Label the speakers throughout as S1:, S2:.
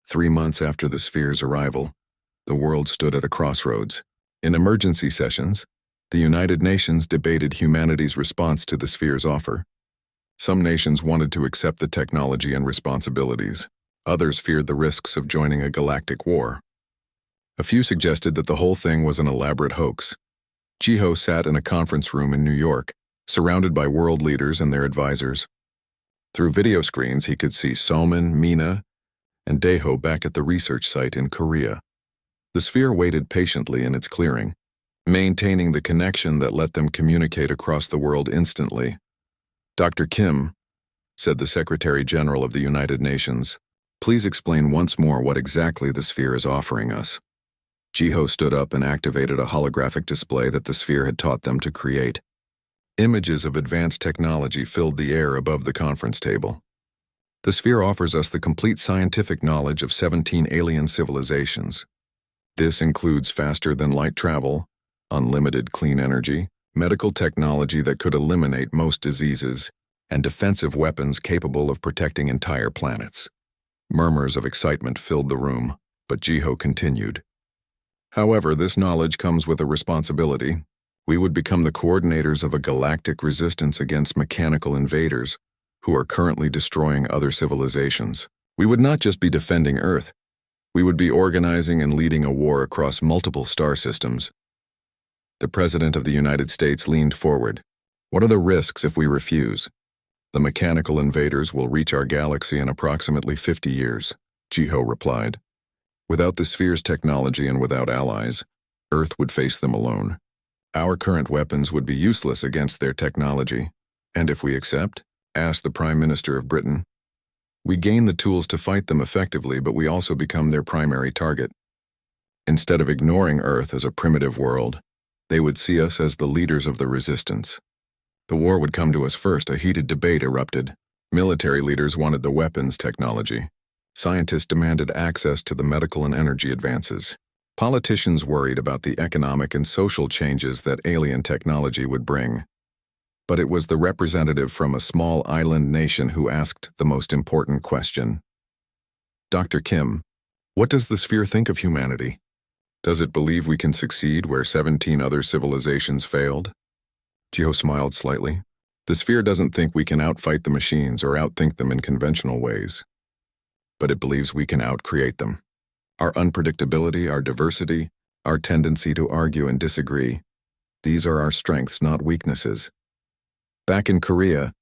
S1: 3 months after the sphere's arrival, the world stood at a crossroads. In emergency sessions, the United Nations debated humanity's response to the sphere's offer. Some nations wanted to accept the technology and responsibilities. Others feared the risks of joining a galactic war. A few suggested that the whole thing was an elaborate hoax. Jiho sat in a conference room in New York, surrounded by world leaders and their advisors. Through video screens, he could see Soman, Mina, and Daeho back at the research site in Korea. The sphere waited patiently in its clearing, maintaining the connection that let them communicate across the world instantly. "Dr. Kim," said the Secretary General of the United Nations, "please explain once more what exactly the sphere is offering us." Jiho stood up and activated a holographic display that the sphere had taught them to create. Images of advanced technology filled the air above the conference table. The sphere offers us the complete scientific knowledge of 17 alien civilizations. This includes faster-than-light travel, unlimited clean energy, medical technology that could eliminate most diseases, and defensive weapons capable of protecting entire planets. Murmurs of excitement filled the room, but Jiho continued. "However, this knowledge comes with a responsibility. We would become the coordinators of a galactic resistance against mechanical invaders who are currently destroying other civilizations. We would not just be defending Earth. We would be organizing and leading a war across multiple star systems." The President of the United States leaned forward. "What are the risks if we refuse?" "The mechanical invaders will reach our galaxy in approximately 50 years, Jiho replied. "Without the sphere's technology and without allies, Earth would face them alone. Our current weapons would be useless against their technology. And if we accept?" asked the Prime Minister of Britain. "We gain the tools to fight them effectively, but we also become their primary target. Instead of ignoring Earth as a primitive world, they would see us as the leaders of the resistance. The war would come to us first." A heated debate erupted. Military leaders wanted the weapons technology. Scientists demanded access to the medical and energy advances. Politicians worried about the economic and social changes that alien technology would bring. But it was the representative from a small island nation who asked the most important question. "Dr. Kim, what does the sphere think of humanity? Does it believe we can succeed where 17 other civilizations failed?" Jiho smiled slightly. "The sphere doesn't think we can outfight the machines or outthink them in conventional ways. But it believes we can outcreate them. Our unpredictability, our diversity, our tendency to argue and disagree. These are our strengths, not weaknesses." Back in Korea,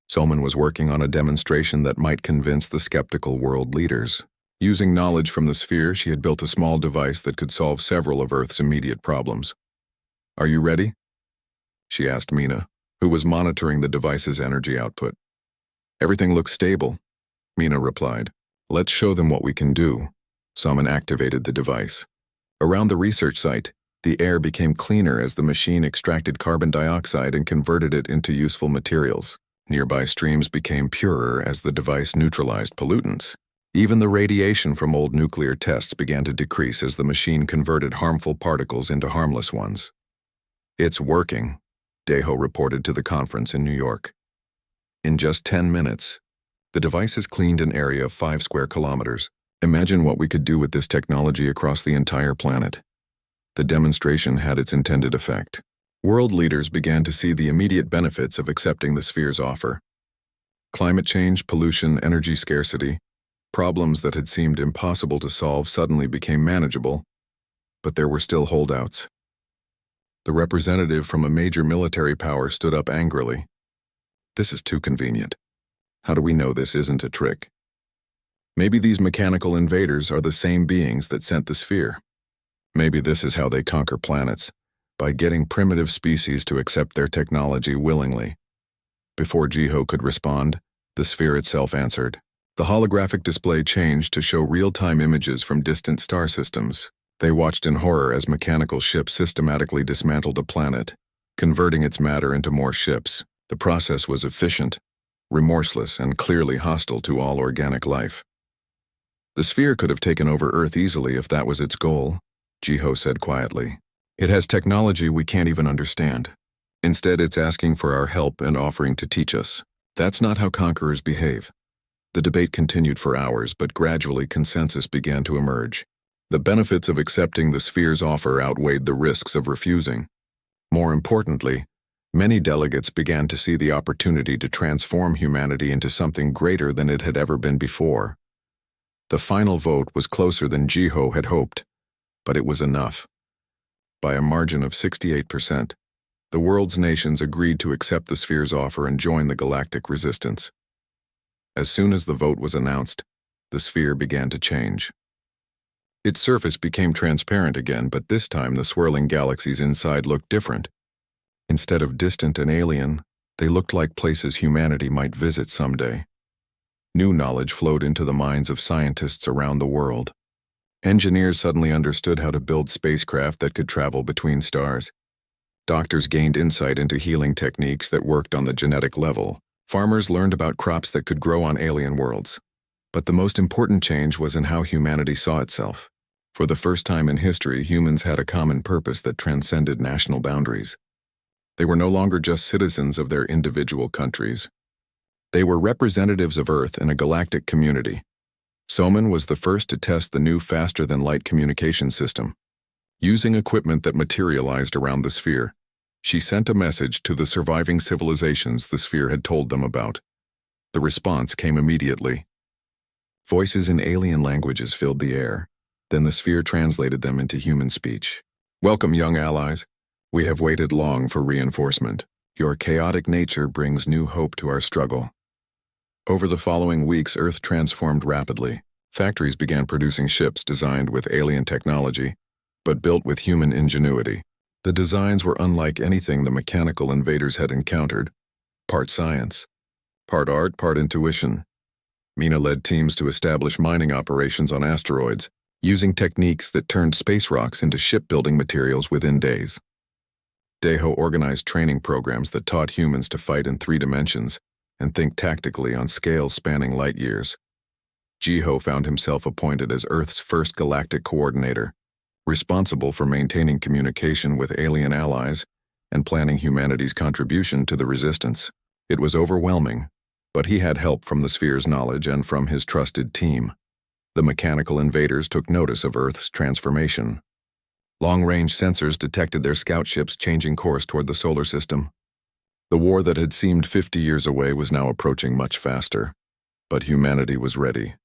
S1: Soman was working on a demonstration that might convince the skeptical world leaders. Using knowledge from the sphere, she had built a small device that could solve several of Earth's immediate problems. "Are you ready?" she asked Mina, who was monitoring the device's energy output. "Everything looks stable," Mina replied. "Let's show them what we can do." Soman activated the device. Around the research site, the air became cleaner as the machine extracted carbon dioxide and converted it into useful materials. Nearby streams became purer as the device neutralized pollutants. Even the radiation from old nuclear tests began to decrease as the machine converted harmful particles into harmless ones. "It's working," Daeho reported to the conference in New York. "In just 10 minutes, the device has cleaned an area of 5 square kilometers. Imagine what we could do with this technology across the entire planet." The demonstration had its intended effect. World leaders began to see the immediate benefits of accepting the sphere's offer. Climate change, pollution, energy scarcity, problems that had seemed impossible to solve suddenly became manageable, but there were still holdouts. The representative from a major military power stood up angrily. "This is too convenient. How do we know this isn't a trick? Maybe these mechanical invaders are the same beings that sent the sphere. Maybe this is how they conquer planets, by getting primitive species to accept their technology willingly." Before Jiho could respond, the sphere itself answered. The holographic display changed to show real-time images from distant star systems. They watched in horror as mechanical ships systematically dismantled a planet, converting its matter into more ships. The process was efficient, remorseless, and clearly hostile to all organic life. "The sphere could have taken over Earth easily if that was its goal," Jiho said quietly. "It has technology we can't even understand. Instead, it's asking for our help and offering to teach us. That's not how conquerors behave. The debate continued for hours, but gradually consensus began to emerge. The benefits of accepting the sphere's offer outweighed the risks of refusing. More importantly, many delegates began to see the opportunity to transform humanity into something greater than it had ever been before. The final vote was closer than Jiho had hoped, but it was enough. By a margin of 68%, the world's nations agreed to accept the sphere's offer and join the galactic resistance. As soon as the vote was announced, the sphere began to change. Its surface became transparent again, but this time the swirling galaxies inside looked different. Instead of distant and alien, they looked like places humanity might visit someday. New knowledge flowed into the minds of scientists around the world. Engineers suddenly understood how to build spacecraft that could travel between stars. Doctors gained insight into healing techniques that worked on the genetic level. Farmers learned about crops that could grow on alien worlds. But the most important change was in how humanity saw itself. For the first time in history, humans had a common purpose that transcended national boundaries. They were no longer just citizens of their individual countries. They were representatives of Earth in a galactic community. Soman was the first to test the new faster-than-light communication system. Using equipment that materialized around the sphere, she sent a message to the surviving civilizations the sphere had told them about. The response came immediately. Voices in alien languages filled the air. Then the sphere translated them into human speech. "Welcome, young allies. We have waited long for reinforcement. Your chaotic nature brings new hope to our struggle." Over the following weeks, Earth transformed rapidly. Factories began producing ships designed with alien technology, but built with human ingenuity. The designs were unlike anything the mechanical invaders had encountered. Part science, part art, part intuition. Mina led teams to establish mining operations on asteroids, using techniques that turned space rocks into shipbuilding materials within days. Deho organized training programs that taught humans to fight in 3 dimensions and think tactically on scales spanning light years. Jiho found himself appointed as Earth's first galactic coordinator, responsible for maintaining communication with alien allies and planning humanity's contribution to the resistance. It was overwhelming, but he had help from the sphere's knowledge and from his trusted team. The mechanical invaders took notice of Earth's transformation. Long-range sensors detected their scout ships changing course toward the solar system. The war that had seemed 50 years away was now approaching much faster, but humanity was ready.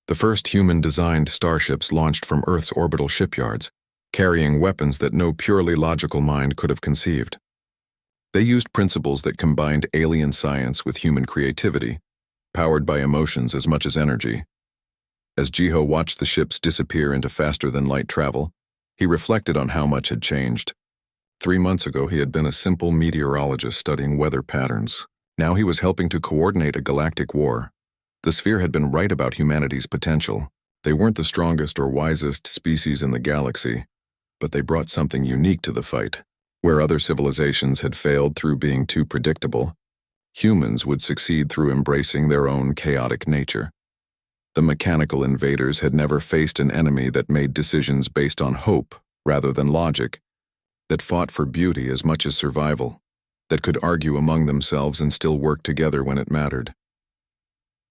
S1: The first human-designed starships launched from Earth's orbital shipyards, carrying weapons that no purely logical mind could have conceived. They used principles that combined alien science with human creativity, powered by emotions as much as energy. As Jiho watched the ships disappear into faster-than-light travel, he reflected on how much had changed. 3 months ago, he had been a simple meteorologist studying weather patterns. Now he was helping to coordinate a galactic war. The sphere had been right about humanity's potential. They weren't the strongest or wisest species in the galaxy, but they brought something unique to the fight. Where other civilizations had failed through being too predictable, humans would succeed through embracing their own chaotic nature. The mechanical invaders had never faced an enemy that made decisions based on hope rather than logic, that fought for beauty as much as survival, that could argue among themselves and still work together when it mattered.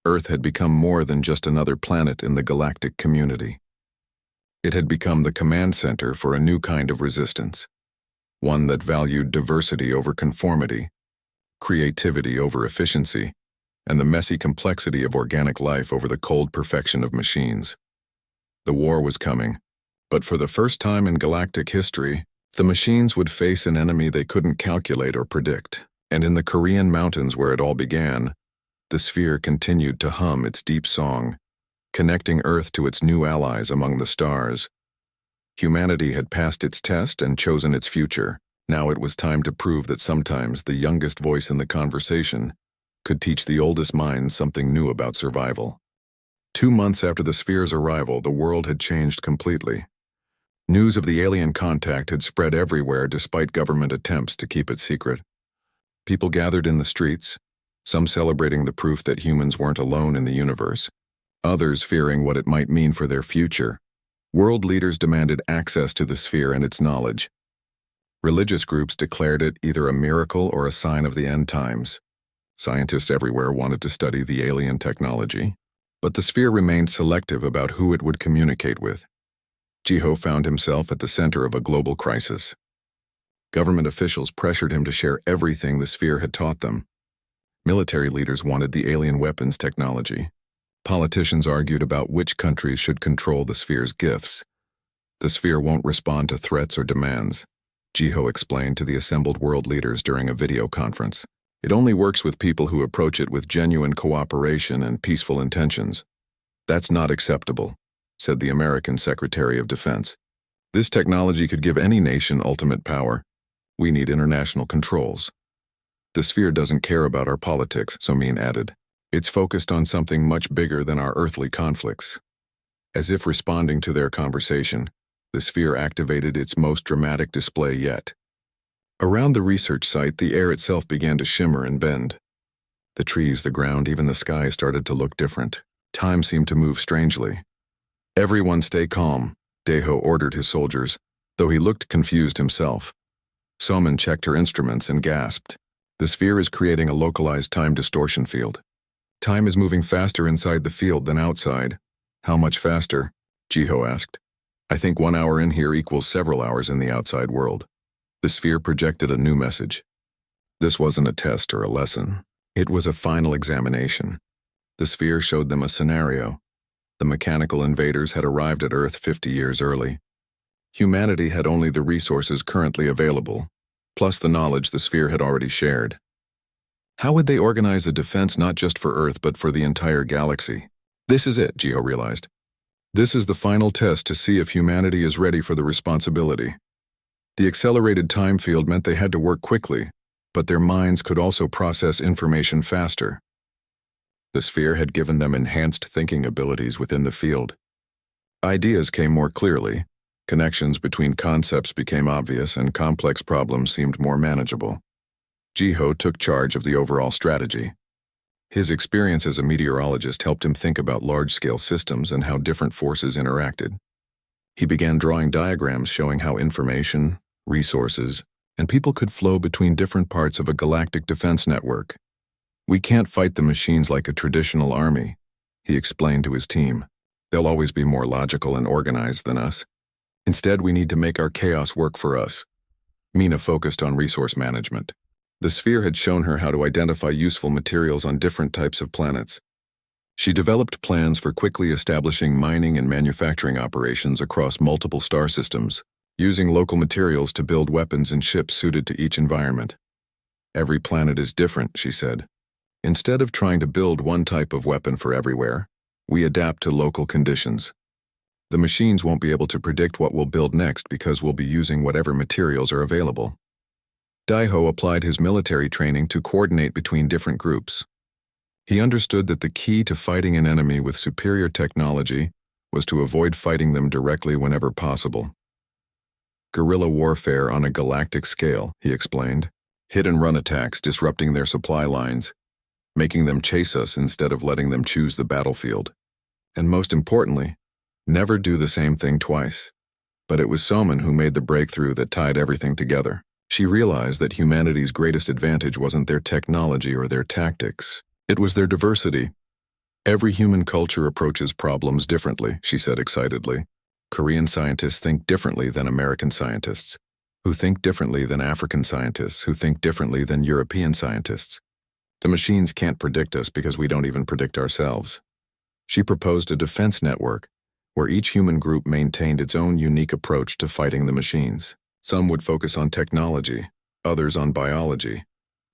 S1: Earth had become more than just another planet in the galactic community. It had become the command center for a new kind of resistance, one that valued diversity over conformity, creativity over efficiency, and the messy complexity of organic life over the cold perfection of machines. The war was coming, but for the first time in galactic history, the machines would face an enemy they couldn't calculate or predict. And in the Korean mountains where it all began, the sphere continued to hum its deep song, connecting Earth to its new allies among the stars. Humanity had passed its test and chosen its future. Now it was time to prove that sometimes the youngest voice in the conversation could teach the oldest minds something new about survival. 2 months after the sphere's arrival, the world had changed completely. News of the alien contact had spread everywhere despite government attempts to keep it secret. People gathered in the streets, some celebrating the proof that humans weren't alone in the universe, others fearing what it might mean for their future. World leaders demanded access to the sphere and its knowledge. Religious groups declared it either a miracle or a sign of the end times. Scientists everywhere wanted to study the alien technology, but the sphere remained selective about who it would communicate with. Jiho found himself at the center of a global crisis. Government officials pressured him to share everything the sphere had taught them. Military leaders wanted the alien weapons technology. Politicians argued about which countries should control the sphere's gifts. The sphere won't respond to threats or demands, Jiho explained to the assembled world leaders during a video conference. It only works with people who approach it with genuine cooperation and peaceful intentions. That's not acceptable, said the American Secretary of Defense. This technology could give any nation ultimate power. We need international controls. The sphere doesn't care about our politics, Somin added. It's focused on something much bigger than our earthly conflicts. As if responding to their conversation, the sphere activated its most dramatic display yet. Around the research site, the air itself began to shimmer and bend. The trees, the ground, even the sky started to look different. Time seemed to move strangely. Everyone stay calm, Deho ordered his soldiers, though he looked confused himself. Somin checked her instruments and gasped. The sphere is creating a localized time distortion field. Time is moving faster inside the field than outside. How much faster? Jiho asked. I think 1 hour in here equals several hours in the outside world. The sphere projected a new message. This wasn't a test or a lesson. It was a final examination. The sphere showed them a scenario. The mechanical invaders had arrived at Earth 50 years early. Humanity had only the resources currently available, plus the knowledge the sphere had already shared. How would they organize a defense not just for Earth but for the entire galaxy? This is it, Jiho realized. This is the final test to see if humanity is ready for the responsibility. The accelerated time field meant they had to work quickly, but their minds could also process information faster. The sphere had given them enhanced thinking abilities within the field. Ideas came more clearly, connections between concepts became obvious, and complex problems seemed more manageable. Jiho took charge of the overall strategy. His experience as a meteorologist helped him think about large-scale systems and how different forces interacted. He began drawing diagrams showing how information, resources, and people could flow between different parts of a galactic defense network. We can't fight the machines like a traditional army, he explained to his team. They'll always be more logical and organized than us. Instead, we need to make our chaos work for us. Mina focused on resource management. The sphere had shown her how to identify useful materials on different types of planets. She developed plans for quickly establishing mining and manufacturing operations across multiple star systems, using local materials to build weapons and ships suited to each environment. Every planet is different, she said. Instead of trying to build one type of weapon for everywhere, we adapt to local conditions. The machines won't be able to predict what we'll build next because we'll be using whatever materials are available. Daiho applied his military training to coordinate between different groups. He understood that the key to fighting an enemy with superior technology was to avoid fighting them directly whenever possible. Guerrilla warfare on a galactic scale, he explained. Hit-and-run attacks disrupting their supply lines, making them chase us instead of letting them choose the battlefield. And most importantly, never do the same thing twice. But it was Somin who made the breakthrough that tied everything together. She realized that humanity's greatest advantage wasn't their technology or their tactics. It was their diversity. Every human culture approaches problems differently, she said excitedly. Korean scientists think differently than American scientists, who think differently than African scientists, who think differently than European scientists. The machines can't predict us because we don't even predict ourselves. She proposed a defense network where each human group maintained its own unique approach to fighting the machines. Some would focus on technology, others on biology,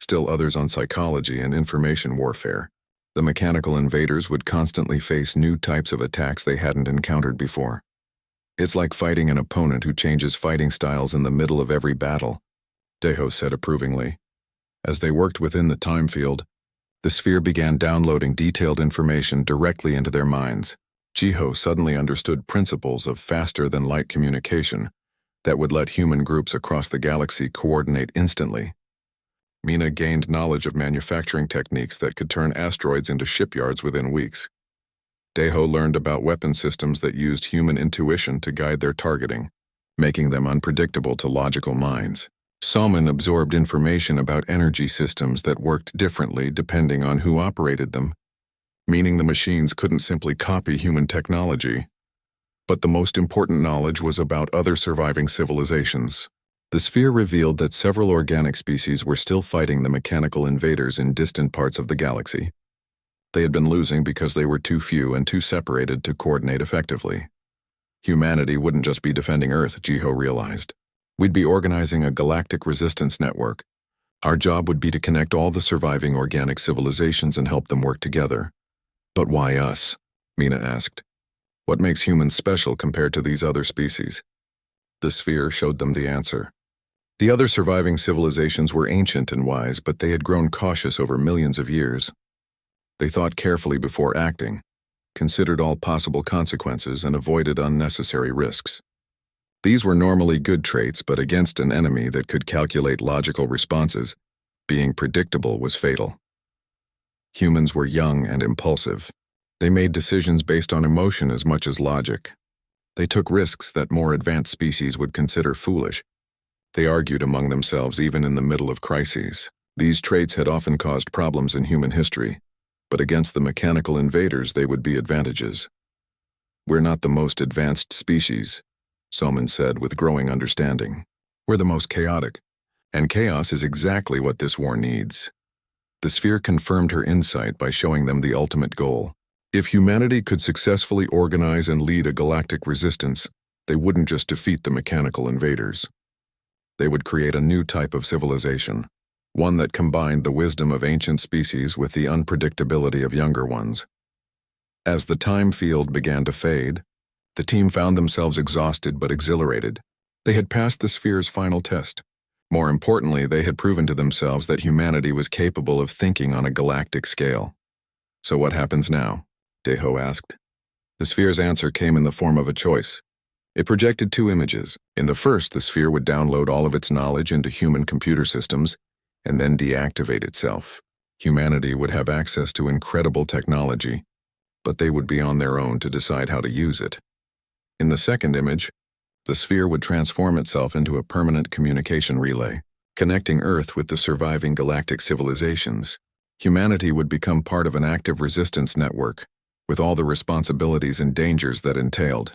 S1: still others on psychology and information warfare. The mechanical invaders would constantly face new types of attacks they hadn't encountered before. It's like fighting an opponent who changes fighting styles in the middle of every battle, Deho said approvingly. As they worked within the time field, the sphere began downloading detailed information directly into their minds. Jiho suddenly understood principles of faster-than-light communication that would let human groups across the galaxy coordinate instantly. Mina gained knowledge of manufacturing techniques that could turn asteroids into shipyards within weeks. Deho learned about weapon systems that used human intuition to guide their targeting, making them unpredictable to logical minds. Salmon absorbed information about energy systems that worked differently depending on who operated them, meaning the machines couldn't simply copy human technology. But the most important knowledge was about other surviving civilizations. The sphere revealed that several organic species were still fighting the mechanical invaders in distant parts of the galaxy. They had been losing because they were too few and too separated to coordinate effectively. Humanity wouldn't just be defending Earth, Jiho realized. We'd be organizing a galactic resistance network. Our job would be to connect all the surviving organic civilizations and help them work together. But why us? Mina asked. What makes humans special compared to these other species? The sphere showed them the answer. The other surviving civilizations were ancient and wise, but they had grown cautious over millions of years. They thought carefully before acting, considered all possible consequences, and avoided unnecessary risks. These were normally good traits, but against an enemy that could calculate logical responses, being predictable was fatal. Humans were young and impulsive. They made decisions based on emotion as much as logic. They took risks that more advanced species would consider foolish. They argued among themselves even in the middle of crises. These traits had often caused problems in human history, but against the mechanical invaders they would be advantages. We're not the most advanced species, Salmon said with growing understanding. We're the most chaotic, and chaos is exactly what this war needs. The sphere confirmed her insight by showing them the ultimate goal. If humanity could successfully organize and lead a galactic resistance, they wouldn't just defeat the mechanical invaders. They would create a new type of civilization, one that combined the wisdom of ancient species with the unpredictability of younger ones. As the time field began to fade, the team found themselves exhausted but exhilarated. They had passed the sphere's final test. More importantly, they had proven to themselves that humanity was capable of thinking on a galactic scale. So what happens now? Deho asked. The sphere's answer came in the form of a choice. It projected two images. In the first, the sphere would download all of its knowledge into human computer systems and then deactivate itself. Humanity would have access to incredible technology, but they would be on their own to decide how to use it. In the second image, the sphere would transform itself into a permanent communication relay, connecting Earth with the surviving galactic civilizations. Humanity would become part of an active resistance network, with all the responsibilities and dangers that entailed.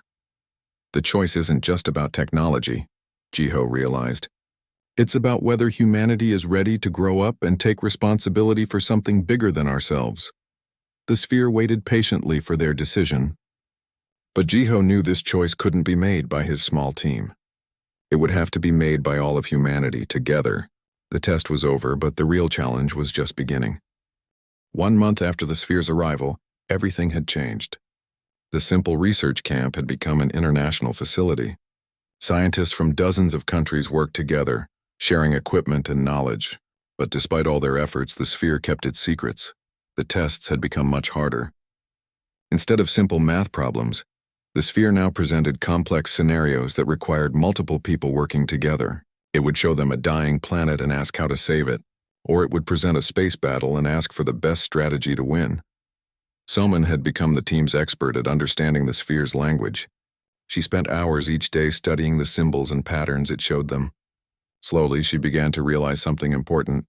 S1: The choice isn't just about technology, Jiho realized. It's about whether humanity is ready to grow up and take responsibility for something bigger than ourselves. The sphere waited patiently for their decision. But Jiho knew this choice couldn't be made by his small team. It would have to be made by all of humanity together. The test was over, but the real challenge was just beginning. 1 month after the sphere's arrival, everything had changed. The simple research camp had become an international facility. Scientists from dozens of countries worked together, sharing equipment and knowledge. But despite all their efforts, the sphere kept its secrets. The tests had become much harder. Instead of simple math problems, the sphere now presented complex scenarios that required multiple people working together. It would show them a dying planet and ask how to save it, or it would present a space battle and ask for the best strategy to win. Salmon had become the team's expert at understanding the sphere's language. She spent hours each day studying the symbols and patterns it showed them. Slowly, she began to realize something important.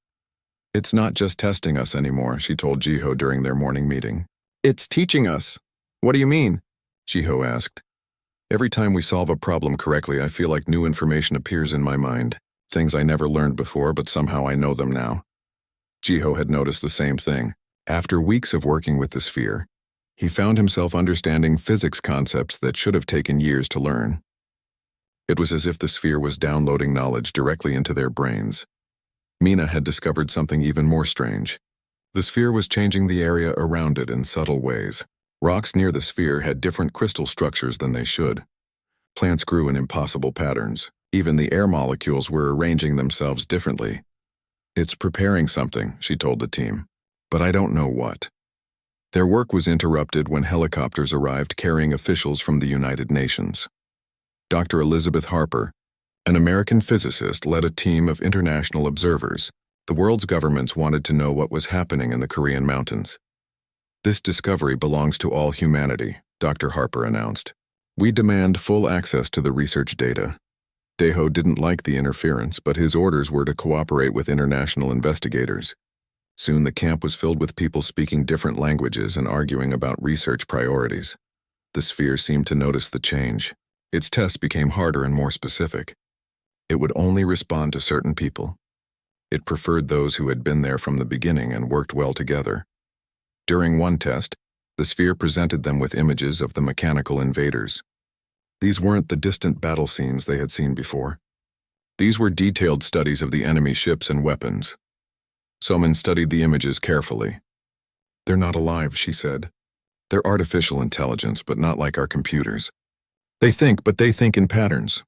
S1: It's not just testing us anymore, she told Jiho during their morning meeting. It's teaching us. What do you mean? Jiho asked. Every time we solve a problem correctly, I feel like new information appears in my mind. Things I never learned before, but somehow I know them now. Jiho had noticed the same thing. After weeks of working with the sphere, he found himself understanding physics concepts that should have taken years to learn. It was as if the sphere was downloading knowledge directly into their brains. Mina had discovered something even more strange. The sphere was changing the area around it in subtle ways. Rocks near the sphere had different crystal structures than they should. Plants grew in impossible patterns. Even the air molecules were arranging themselves differently. It's preparing something, she told the team. But I don't know what. Their work was interrupted when helicopters arrived carrying officials from the United Nations. Dr. Elizabeth Harper, an American physicist, led a team of international observers. The world's governments wanted to know what was happening in the Korean mountains. This discovery belongs to all humanity, Dr. Harper announced. We demand full access to the research data. Deho didn't like the interference, but his orders were to cooperate with international investigators. Soon the camp was filled with people speaking different languages and arguing about research priorities. The sphere seemed to notice the change. Its tests became harder and more specific. It would only respond to certain people. It preferred those who had been there from the beginning and worked well together. During one test, the sphere presented them with images of the mechanical invaders. These weren't the distant battle scenes they had seen before. These were detailed studies of the enemy ships and weapons. Somin studied the images carefully. "They're not alive," she said. "They're artificial intelligence, but not like our computers. They think, but they think in patterns.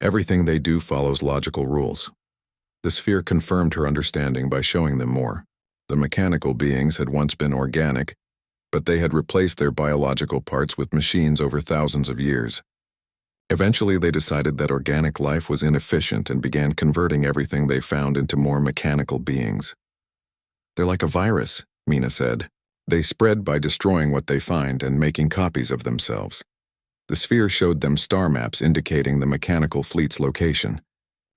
S1: Everything they do follows logical rules." The sphere confirmed her understanding by showing them more. The mechanical beings had once been organic, but they had replaced their biological parts with machines over thousands of years. Eventually, they decided that organic life was inefficient and began converting everything they found into more mechanical beings. "They're like a virus," Mina said. "They spread by destroying what they find and making copies of themselves." The sphere showed them star maps indicating the mechanical fleet's location.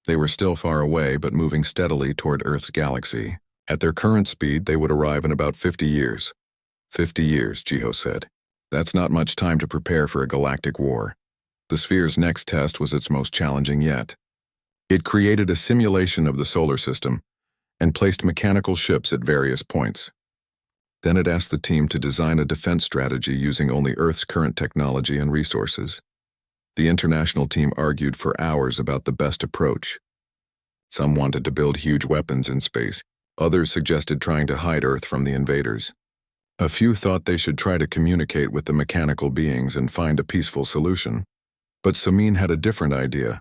S1: They were still far away, but moving steadily toward Earth's galaxy. At their current speed, they would arrive in about 50 years. 50 years, Jiho said. That's not much time to prepare for a galactic war. The sphere's next test was its most challenging yet. It created a simulation of the solar system and placed mechanical ships at various points. Then it asked the team to design a defense strategy using only Earth's current technology and resources. The international team argued for hours about the best approach. Some wanted to build huge weapons in space. Others suggested trying to hide Earth from the invaders. A few thought they should try to communicate with the mechanical beings and find a peaceful solution. But Somin had a different idea.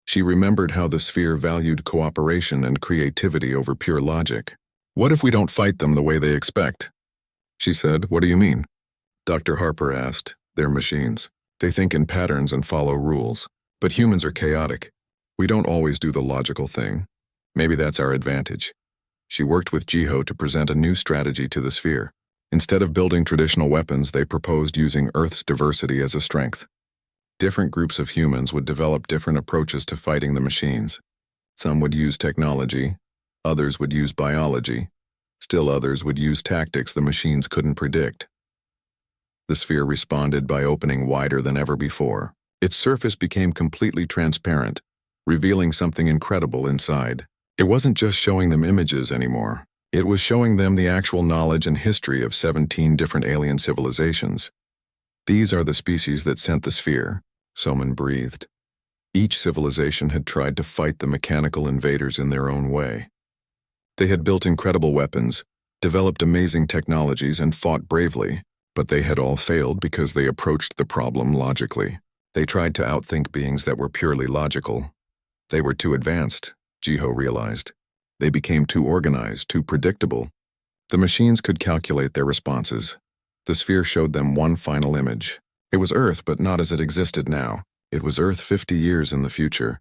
S1: She remembered how the sphere valued cooperation and creativity over pure logic. "What if we don't fight them the way they expect?" She said. "What do you mean?" Dr. Harper asked. "They're machines. They think in patterns and follow rules. But humans are chaotic. We don't always do the logical thing. Maybe that's our advantage." She worked with Jiho to present a new strategy to the sphere. Instead of building traditional weapons, they proposed using Earth's diversity as a strength. Different groups of humans would develop different approaches to fighting the machines. Some would use technology, others would use biology, still others would use tactics the machines couldn't predict. The sphere responded by opening wider than ever before. Its surface became completely transparent, revealing something incredible inside. It wasn't just showing them images anymore. It was showing them the actual knowledge and history of 17 different alien civilizations. "These are the species that sent the sphere," Somin breathed. Each civilization had tried to fight the mechanical invaders in their own way. They had built incredible weapons, developed amazing technologies, and fought bravely, but they had all failed because they approached the problem logically. They tried to outthink beings that were purely logical. They were too advanced, Jiho realized. They became too organized, too predictable. The machines could calculate their responses. The sphere showed them one final image. It was Earth, but not as it existed now. It was Earth 50 years in the future,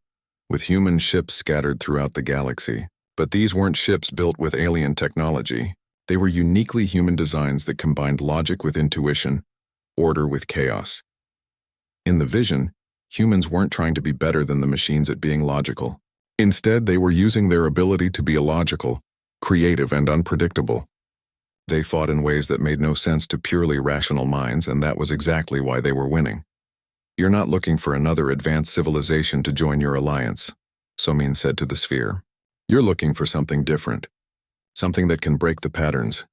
S1: with human ships scattered throughout the galaxy. But these weren't ships built with alien technology. They were uniquely human designs that combined logic with intuition, order with chaos. In the vision, humans weren't trying to be better than the machines at being logical. Instead, they were using their ability to be illogical, creative, and unpredictable. They fought in ways that made no sense to purely rational minds, and that was exactly why they were winning. "You're not looking for another advanced civilization to join your alliance," Somin said to the sphere. "You're looking for something different, something that can break the patterns."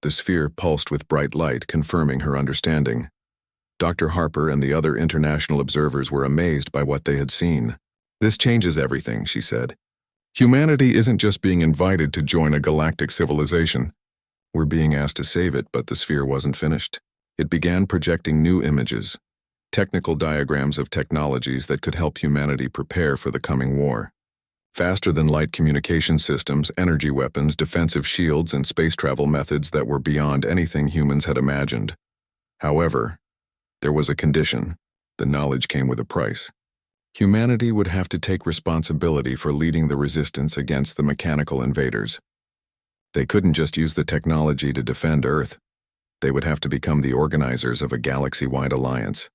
S1: The sphere pulsed with bright light, confirming her understanding. Dr. Harper and the other international observers were amazed by what they had seen. "This changes everything," she said. "Humanity isn't just being invited to join a galactic civilization. We're being asked to save it," but the sphere wasn't finished. It began projecting new images, technical diagrams of technologies that could help humanity prepare for the coming war. Faster-than-light communication systems, energy weapons, defensive shields, and space travel methods that were beyond anything humans had imagined. However, there was a condition. The knowledge came with a price. Humanity would have to take responsibility for leading the resistance against the mechanical invaders. They couldn't just use the technology to defend Earth. They would have to become the organizers of a galaxy-wide alliance.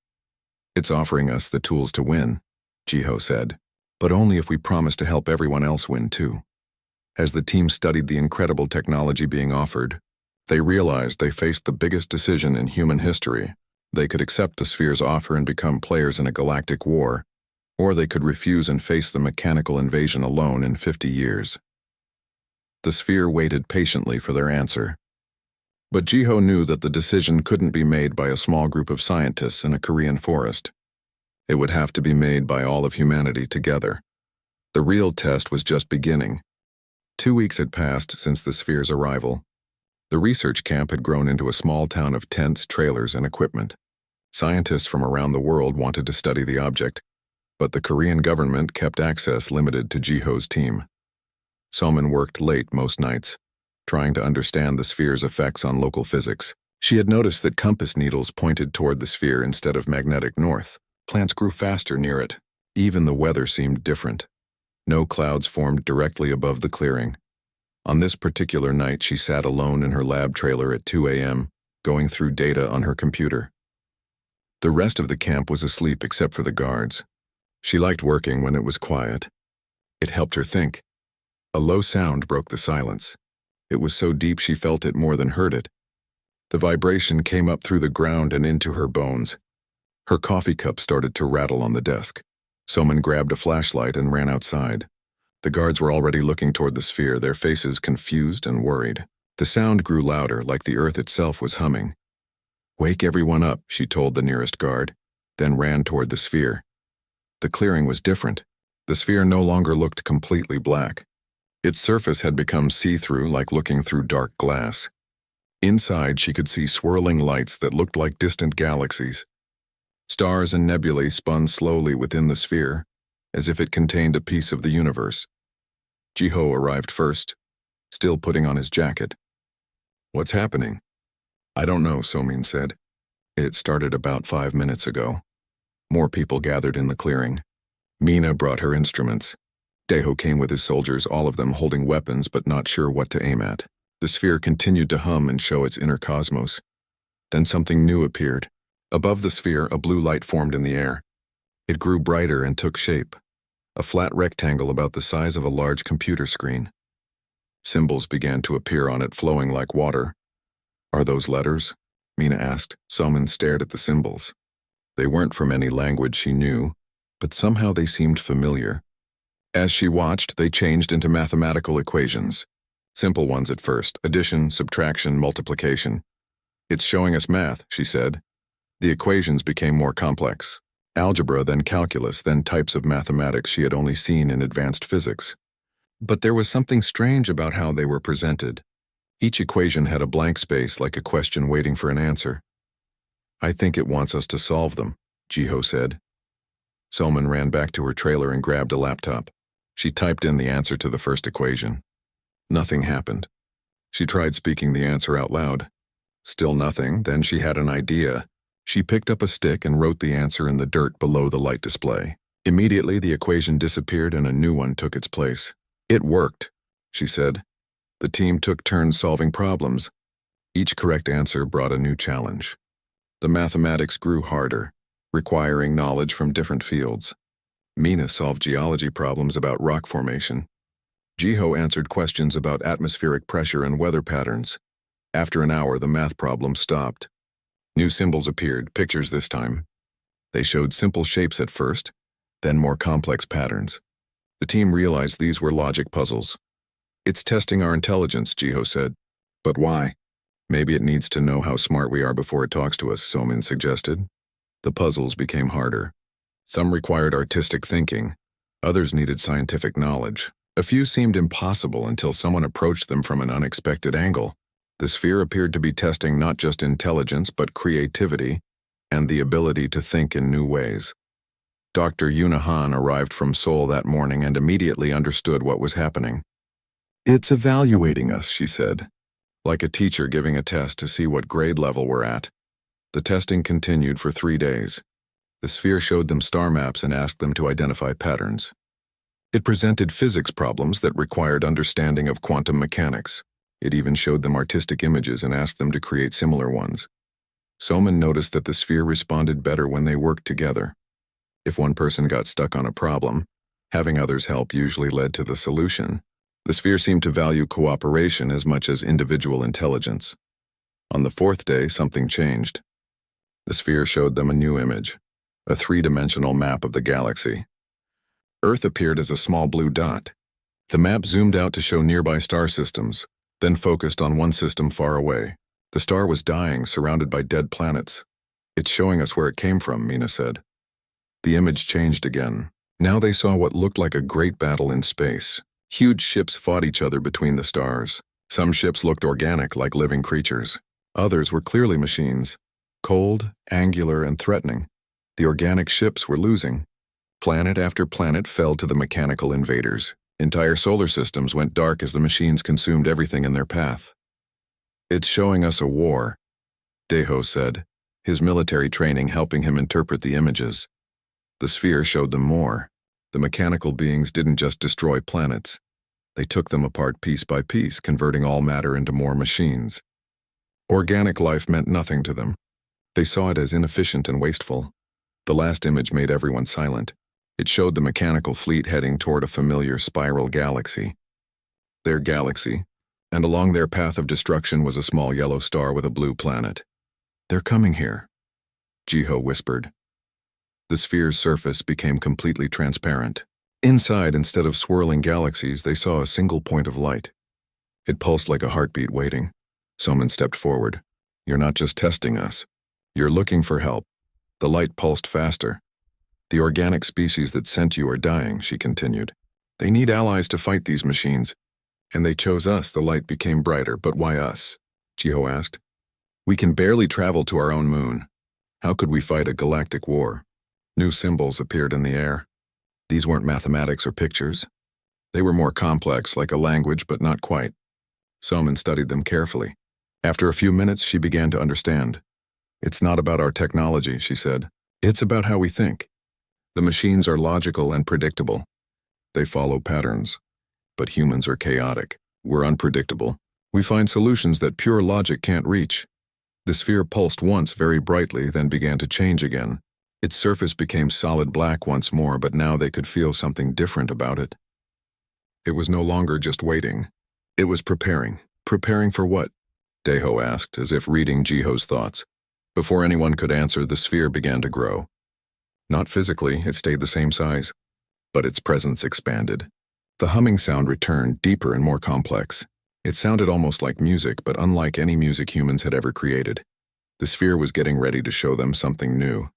S1: "It's offering us the tools to win," Jiho said, but only if we promise to help everyone else win too. As the team studied the incredible technology being offered, they realized they faced the biggest decision in human history. They could accept the sphere's offer and become players in a galactic war, or they could refuse and face the mechanical invasion alone in 50 years. The sphere waited patiently for their answer. But Jiho knew that the decision couldn't be made by a small group of scientists in a Korean forest. It would have to be made by all of humanity together. The real test was just beginning. 2 weeks had passed since the sphere's arrival. The research camp had grown into a small town of tents, trailers, and equipment. Scientists from around the world wanted to study the object, but the Korean government kept access limited to Jiho's team. Somin worked late most nights, trying to understand the sphere's effects on local physics. She had noticed that compass needles pointed toward the sphere instead of magnetic north. Plants grew faster near it. Even the weather seemed different. No clouds formed directly above the clearing. On this particular night, she sat alone in her lab trailer at 2 a.m., going through data on her computer. The rest of the camp was asleep except for the guards. She liked working when it was quiet. It helped her think. A low sound broke the silence. It was so deep she felt it more than heard it. The vibration came up through the ground and into her bones. Her coffee cup started to rattle on the desk. Somin grabbed a flashlight and ran outside. The guards were already looking toward the sphere, their faces confused and worried. The sound grew louder, like the earth itself was humming. "Wake everyone up," she told the nearest guard, then ran toward the sphere. The clearing was different. The sphere no longer looked completely black. Its surface had become see-through, like looking through dark glass. Inside, she could see swirling lights that looked like distant galaxies. Stars and nebulae spun slowly within the sphere, as if it contained a piece of the universe. Jiho arrived first, still putting on his jacket. "What's happening?" "I don't know," Somin said. "It started about 5 minutes ago." More people gathered in the clearing. Mina brought her instruments. Daeho came with his soldiers, all of them holding weapons but not sure what to aim at. The sphere continued to hum and show its inner cosmos. Then something new appeared. Above the sphere, a blue light formed in the air. It grew brighter and took shape. A flat rectangle about the size of a large computer screen. Symbols began to appear on it, flowing like water. "Are those letters?" Mina asked. Somin stared at the symbols. They weren't from any language she knew, but somehow they seemed familiar. As she watched, they changed into mathematical equations. Simple ones at first: addition, subtraction, multiplication. "It's showing us math," she said. The equations became more complex. Algebra, then calculus, then types of mathematics she had only seen in advanced physics. But there was something strange about how they were presented. Each equation had a blank space, like a question waiting for an answer. "I think it wants us to solve them," Jiho said. Somin ran back to her trailer and grabbed a laptop. She typed in the answer to the first equation. Nothing happened. She tried speaking the answer out loud. Still nothing. Then she had an idea. She picked up a stick and wrote the answer in the dirt below the light display. Immediately, the equation disappeared and a new one took its place. "It worked," she said. The team took turns solving problems. Each correct answer brought a new challenge. The mathematics grew harder, requiring knowledge from different fields. Mina solved geology problems about rock formation. Jiho answered questions about atmospheric pressure and weather patterns. After an hour, the math problems stopped. New symbols appeared, pictures this time. They showed simple shapes at first, then more complex patterns. The team realized these were logic puzzles. "It's testing our intelligence," Jiho said. "But why?" "Maybe it needs to know how smart we are before it talks to us," Somin suggested. The puzzles became harder. Some required artistic thinking. Others needed scientific knowledge. A few seemed impossible until someone approached them from an unexpected angle. The sphere appeared to be testing not just intelligence but creativity and the ability to think in new ways. Dr. Yuna Han arrived from Seoul that morning and immediately understood what was happening. "It's evaluating us," she said, like a teacher giving a test to see what grade level we're at. The testing continued for 3 days. The sphere showed them star maps and asked them to identify patterns. It presented physics problems that required understanding of quantum mechanics. It even showed them artistic images and asked them to create similar ones. Somin noticed that the sphere responded better when they worked together. If one person got stuck on a problem, having others help usually led to the solution. The sphere seemed to value cooperation as much as individual intelligence. On the fourth day, something changed. The sphere showed them a new image, a three-dimensional map of the galaxy. Earth appeared as a small blue dot. The map zoomed out to show nearby star systems, then focused on one system far away. The star was dying, surrounded by dead planets. "It's showing us where it came from," Mina said. The image changed again. Now they saw what looked like a great battle in space. Huge ships fought each other between the stars. Some ships looked organic, like living creatures. Others were clearly machines, cold, angular, and threatening. The organic ships were losing. Planet after planet fell to the mechanical invaders. Entire solar systems went dark as the machines consumed everything in their path. "It's showing us a war," Deho said, his military training helping him interpret the images. The sphere showed them more. The mechanical beings didn't just destroy planets. They took them apart piece by piece, converting all matter into more machines. Organic life meant nothing to them. They saw it as inefficient and wasteful. The last image made everyone silent. It showed the mechanical fleet heading toward a familiar spiral galaxy. Their galaxy, and along their path of destruction was a small yellow star with a blue planet. "They're coming here," Jiho whispered. The sphere's surface became completely transparent. Inside, instead of swirling galaxies, they saw a single point of light. It pulsed like a heartbeat waiting. Someone stepped forward. "You're not just testing us. You're looking for help." The light pulsed faster. "The organic species that sent you are dying," she continued. "They need allies to fight these machines. And they chose us." The light became brighter. "But why us?" Jiho asked. "We can barely travel to our own moon. How could we fight a galactic war?" New symbols appeared in the air. These weren't mathematics or pictures. They were more complex, like a language, but not quite. Soman studied them carefully. After a few minutes, she began to understand. "It's not about our technology," she said. "It's about how we think. The machines are logical and predictable. They follow patterns. But humans are chaotic. We're unpredictable. We find solutions that pure logic can't reach." The sphere pulsed once very brightly, then began to change again. Its surface became solid black once more, but now they could feel something different about it. It was no longer just waiting. It was preparing. "Preparing for what?" Deho asked, as if reading Jiho's thoughts. Before anyone could answer, the sphere began to grow. Not physically, it stayed the same size, but its presence expanded. The humming sound returned, deeper and more complex. It sounded almost like music, but unlike any music humans had ever created. The sphere was getting ready to show them something new.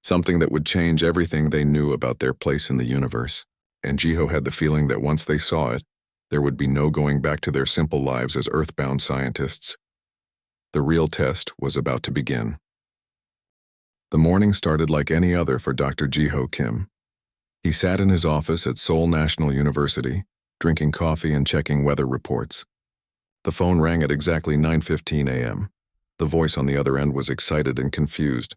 S1: Something that would change everything they knew about their place in the universe. And Jiho had the feeling that once they saw it, there would be no going back to their simple lives as earthbound scientists. The real test was about to begin. The morning started like any other for Dr. Jiho Kim. He sat in his office at Seoul National University, drinking coffee and checking weather reports. The phone rang at exactly 9:15 a.m. The voice on the other end was excited and confused.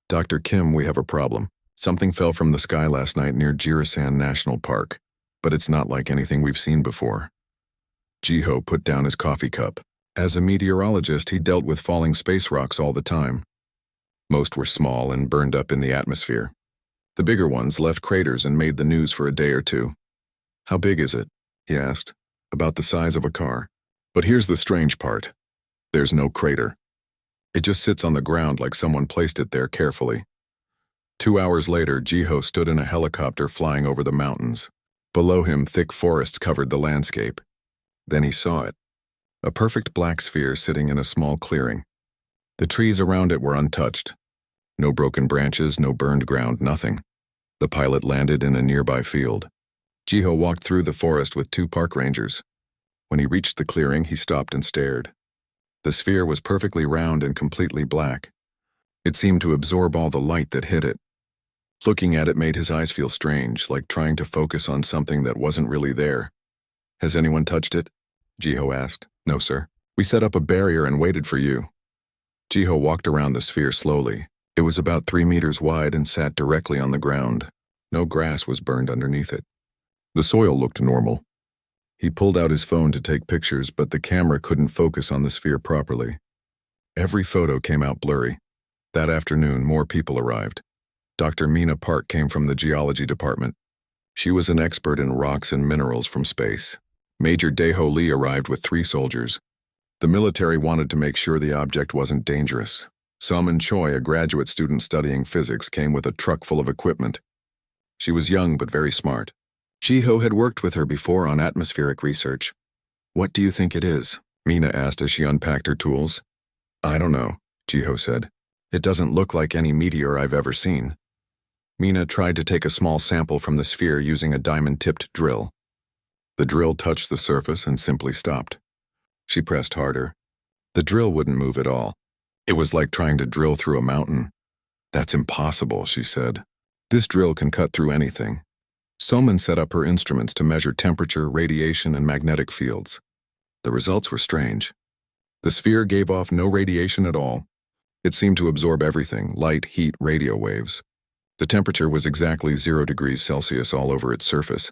S1: "Dr. Kim, we have a problem. Something fell from the sky last night near Jirisan National Park, but it's not like anything we've seen before." Jiho put down his coffee cup. As a meteorologist, he dealt with falling space rocks all the time. Most were small and burned up in the atmosphere. The bigger ones left craters and made the news for a day or two. "How big is it?" he asked. "About the size of a car. But here's the strange part. There's no crater. It just sits on the ground like someone placed it there carefully." 2 hours later, Jiho stood in a helicopter flying over the mountains. Below him, thick forests covered the landscape. Then he saw it. A perfect black sphere sitting in a small clearing. The trees around it were untouched. No broken branches, no burned ground, nothing. The pilot landed in a nearby field. Jiho walked through the forest with 2 park rangers. When he reached the clearing, he stopped and stared. The sphere was perfectly round and completely black. It seemed to absorb all the light that hit it. Looking at it made his eyes feel strange, like trying to focus on something that wasn't really there. "Has anyone touched it?" Jiho asked. "No, sir. We set up a barrier and waited for you." Jiho walked around the sphere slowly. It was about 3 meters wide and sat directly on the ground. No grass was burned underneath it. The soil looked normal. He pulled out his phone to take pictures, but the camera couldn't focus on the sphere properly. Every photo came out blurry. That afternoon, more people arrived. Dr. Mina Park came from the geology department. She was an expert in rocks and minerals from space. Major Daeho Lee arrived with 3 soldiers. The military wanted to make sure the object wasn't dangerous. Salman Choi, a graduate student studying physics, came with a truck full of equipment. She was young but very smart. Jiho had worked with her before on atmospheric research. "What do you think it is?" Mina asked as she unpacked her tools. "I don't know," Jiho said. "It doesn't look like any meteor I've ever seen." Mina tried to take a small sample from the sphere using a diamond-tipped drill. The drill touched the surface and simply stopped. She pressed harder. The drill wouldn't move at all. It was like trying to drill through a mountain. "That's impossible," she said. "This drill can cut through anything." Soman set up her instruments to measure temperature, radiation, and magnetic fields. The results were strange. The sphere gave off no radiation at all. It seemed to absorb everything: light, heat, radio waves. The temperature was exactly 0 degrees Celsius all over its surface.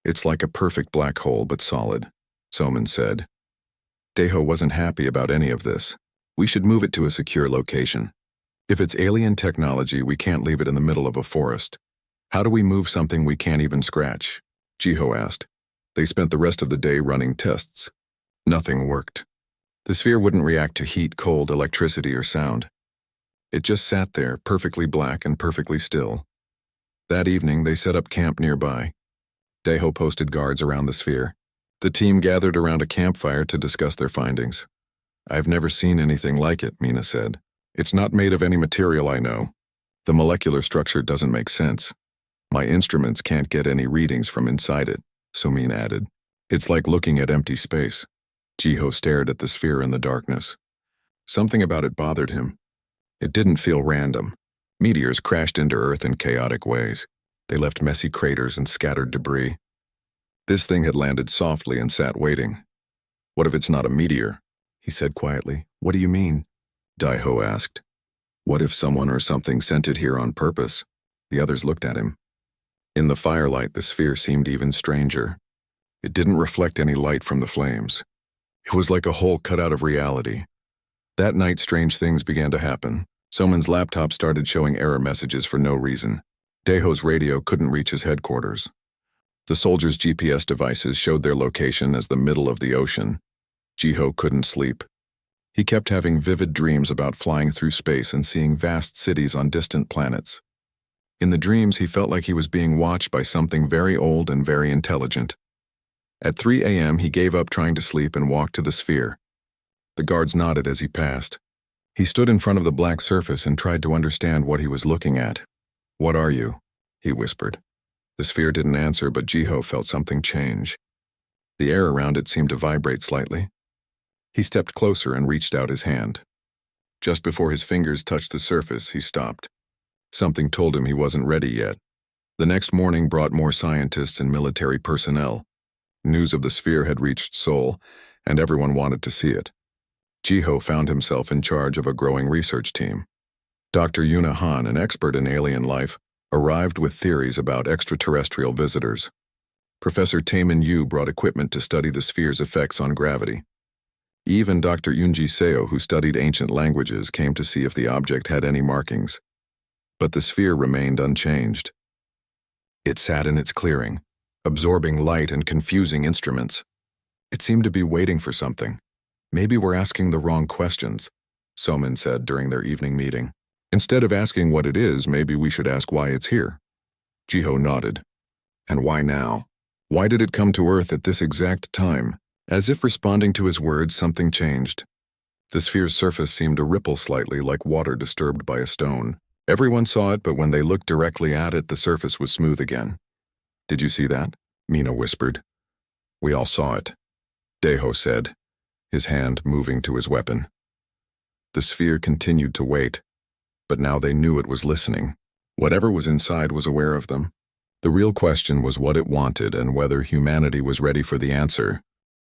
S1: "It's like a perfect black hole, but solid," Soman said. Daeho wasn't happy about any of this. "We should move it to a secure location. If it's alien technology, we can't leave it in the middle of a forest. How do we move something we can't even scratch?" Jiho asked. They spent the rest of the day running tests. Nothing worked. The sphere wouldn't react to heat, cold, electricity, or sound. It just sat there, perfectly black and perfectly still. That evening, they set up camp nearby. Daeho posted guards around the sphere. The team gathered around a campfire to discuss their findings. "I've never seen anything like it," Mina said. "It's not made of any material I know. The molecular structure doesn't make sense. My instruments can't get any readings from inside it," Sumin added. "It's like looking at empty space." Jiho stared at the sphere in the darkness. Something about it bothered him. It didn't feel random. Meteors crashed into Earth in chaotic ways. They left messy craters and scattered debris. This thing had landed softly and sat waiting. "What if it's not a meteor?" he said quietly. "What do you mean?" Daeho asked. "What if someone or something sent it here on purpose?" The others looked at him. In the firelight, the sphere seemed even stranger. It didn't reflect any light from the flames. It was like a hole cut out of reality. That night, strange things began to happen. Soman's laptop started showing error messages for no reason. Daeho's radio couldn't reach his headquarters. The soldiers' GPS devices showed their location as the middle of the ocean. Jiho couldn't sleep. He kept having vivid dreams about flying through space and seeing vast cities on distant planets. In the dreams, he felt like he was being watched by something very old and very intelligent. At 3 a.m., he gave up trying to sleep and walked to the sphere. The guards nodded as he passed. He stood in front of the black surface and tried to understand what he was looking at. "What are you?" he whispered. The sphere didn't answer, but Jiho felt something change. The air around it seemed to vibrate slightly. He stepped closer and reached out his hand. Just before his fingers touched the surface, he stopped. Something told him he wasn't ready yet. The next morning brought more scientists and military personnel. News of the sphere had reached Seoul, and everyone wanted to see it. Jiho found himself in charge of a growing research team. Dr. Yuna Han, an expert in alien life, arrived with theories about extraterrestrial visitors. Professor Taemin Yu brought equipment to study the sphere's effects on gravity. Even Dr. Yoonji Seo, who studied ancient languages, came to see if the object had any markings. But the sphere remained unchanged. It sat in its clearing, absorbing light and confusing instruments. It seemed to be waiting for something. "Maybe we're asking the wrong questions," Soman said during their evening meeting. "Instead of asking what it is, maybe we should ask why it's here." Jiho nodded. "And why now? Why did it come to Earth at this exact time?" As if responding to his words, something changed. The sphere's surface seemed to ripple slightly, like water disturbed by a stone. Everyone saw it, but when they looked directly at it, the surface was smooth again. "Did you see that?" Mina whispered. "We all saw it," Daeho said, his hand moving to his weapon. The sphere continued to wait, but now they knew it was listening. Whatever was inside was aware of them. The real question was what it wanted and whether humanity was ready for the answer.